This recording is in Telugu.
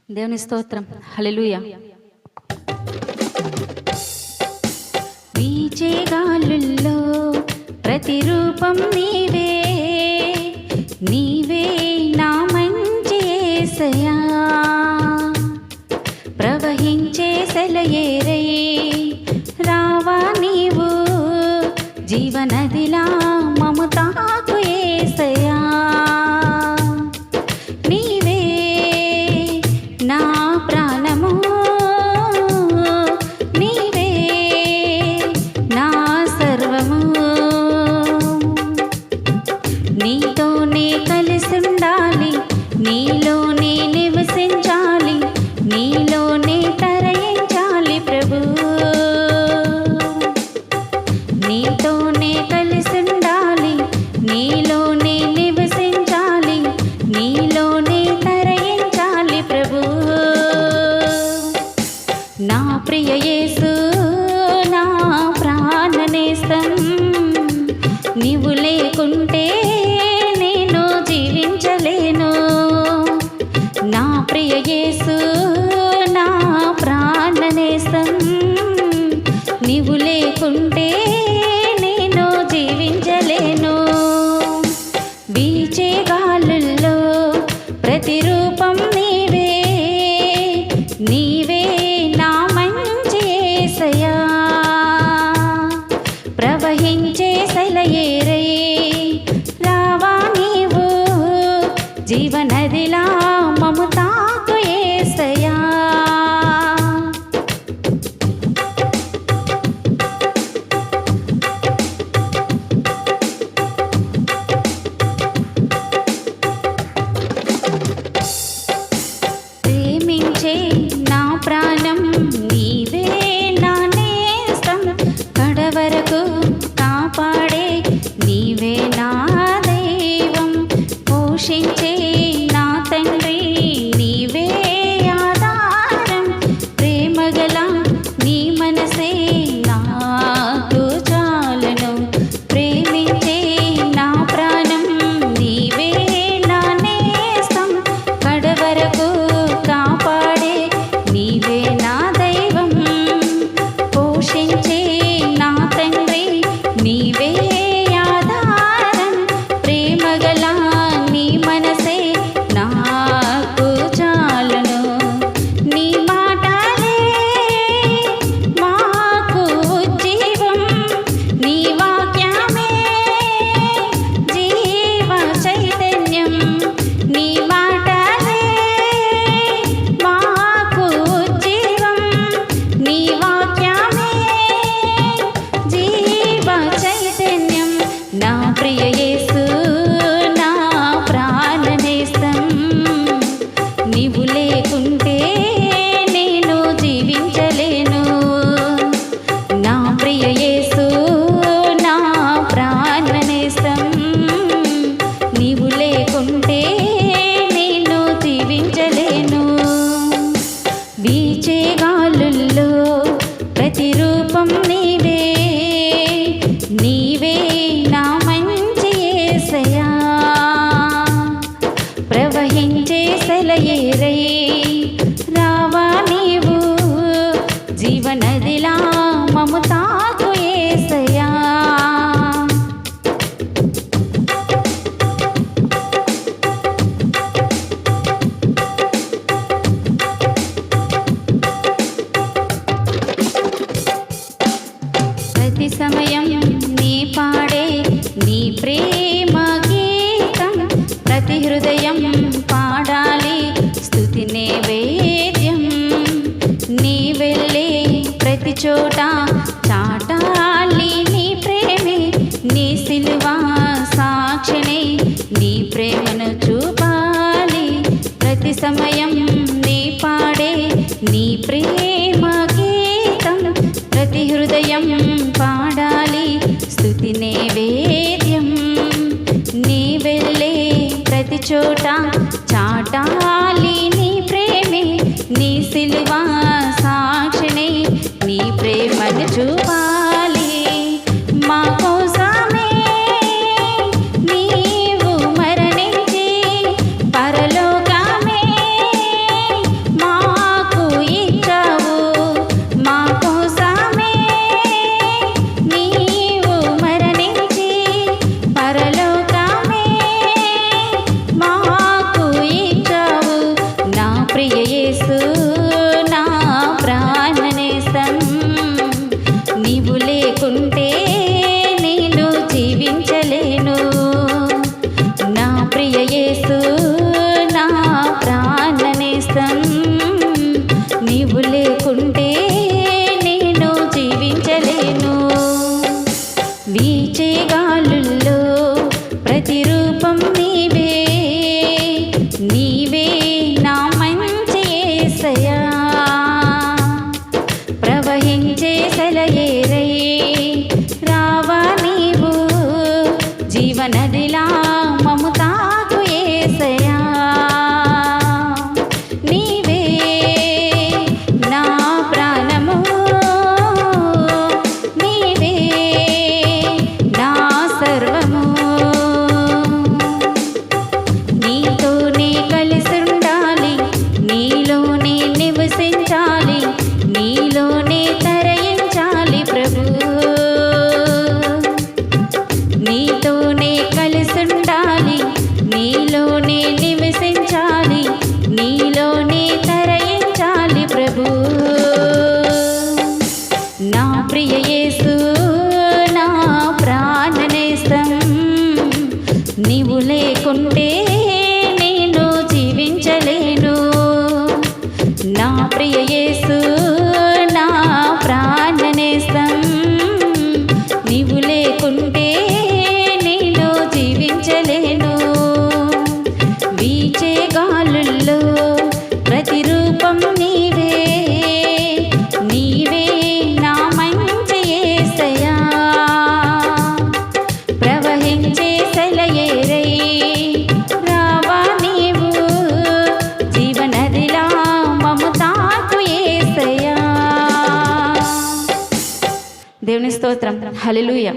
దేవుని స్తోత్రం. హల్లెలూయా. వీచే గాలుల్లో ప్రతిరూపం నీవే, నీవే నా మంచి యేసయ్యా. ప్రవహించే సెలయేరై రావా నీవు, జీవనదిలా మమతాకు యేసయ్యా. నీవే నా ప్రాణము, నీవే నా సర్వము. నీతోనే కలిసుండాలి, నీలోనే నివసించాలి, నీలోనే తరయించాలి ప్రభు. నీతోనే కలిసుండాలి, నీలోనే నివసించాలి, నీలోనే తరయించాలి ప్రభు. నా ప్రియ యేసు నా ప్రాణనేస్తం, నీవు లేకుంటే నేను జీవించలేను. నా ప్రియ యేసు నా ప్రాణనేస్తం, నీవు లేకుంటే నేను జీవించలేను. వీచే గాలుల్లో ప్రతిరూపం నీవే, నీవే నా మంచి యేసయ్యా. ప్రవహించే సెలయేరై రావా నీవు, జీవనదిలా మమతాకు యేసయ్యా. ప్రేమించే నా ప్రాణం నీవే నా నేస్తం, కడవరకు కాపాడే నీవే నా దైవం. పోషించే నా తండ్రి నీవే ఆధారం, ప్రేమగల నీ మనసే నాకు చాలును. ప్రేమించే నా ప్రాణం నీవే నా నేస్తం, కడవరకు కాపాడే నీవే నా దైవం. పోషించే నా తండ్రి నీవే ఆధారం, ప్రేమగల నీ మనసే నాకు చాలును. నీ మాటలే మాకు జీవం, నీ వాక్యమే జీవ చైతన్యం. నీ మాటలే మాకు జీవం, నీ వాక్యమే జీవ చైతన్యం. నా ప్రియ యేసు నా ప్రాణనేస్తం, నీవు లేకుంటే నేను జీవించలేను. నా ప్రియ యేసు నా ప్రాణనేస్తం, నీవు లేకుంటే నేను జీవించలేను. వీచే గాలుల్లో ప్రతిరూపం నీవే, నీవే నా మంచి యేసయ్యా. ప్రవహించే సెలయేరై రావా నీవు, జీవనదిలా మమతాకు యేసయ్యా. ప్రతి సమయం నీ పాడే నీ ప్రేమ గీతం, ప్రతి హృదయం పాడాలి స్తుతి నైవేద్యం. నీ వెళ్ళే ప్రతి చోట చాటాలి నీ ప్రేమే, నీ సిలువ సాక్షిని నీ ప్రేమను చూపాలి. ప్రతి సమయం నీ పాడే నీ ప్రేమ గీతం, ప్రతి హృదయం పాడాలి స్తుతి నైవేద్యం. నీ వెళ్ళే ప్రతి చోట చాటాలి నీ ప్రేమే, నీ సిలువ సాక్షిని నీ ప్రేమను చూపాలి. మా కోసమే నీవు మరణించి పరలోకమే నీవు లేకుంటే నేను జీవించలేను. నా ప్రియ యేసు నా ప్రాణనేస్తం, నీవు లేకుంటే నేను జీవించలేను. వీచే గాలుల్లో ప్రతిరూపం నీవే, నీవే నా మంచి యేసయ్యా. ప్రవహించే సెలయేరై రావా నీవు, జీవనదిలా మము తాకు యేసయ్యా. దేవుని స్తోత్రం. హల్లెలూయా.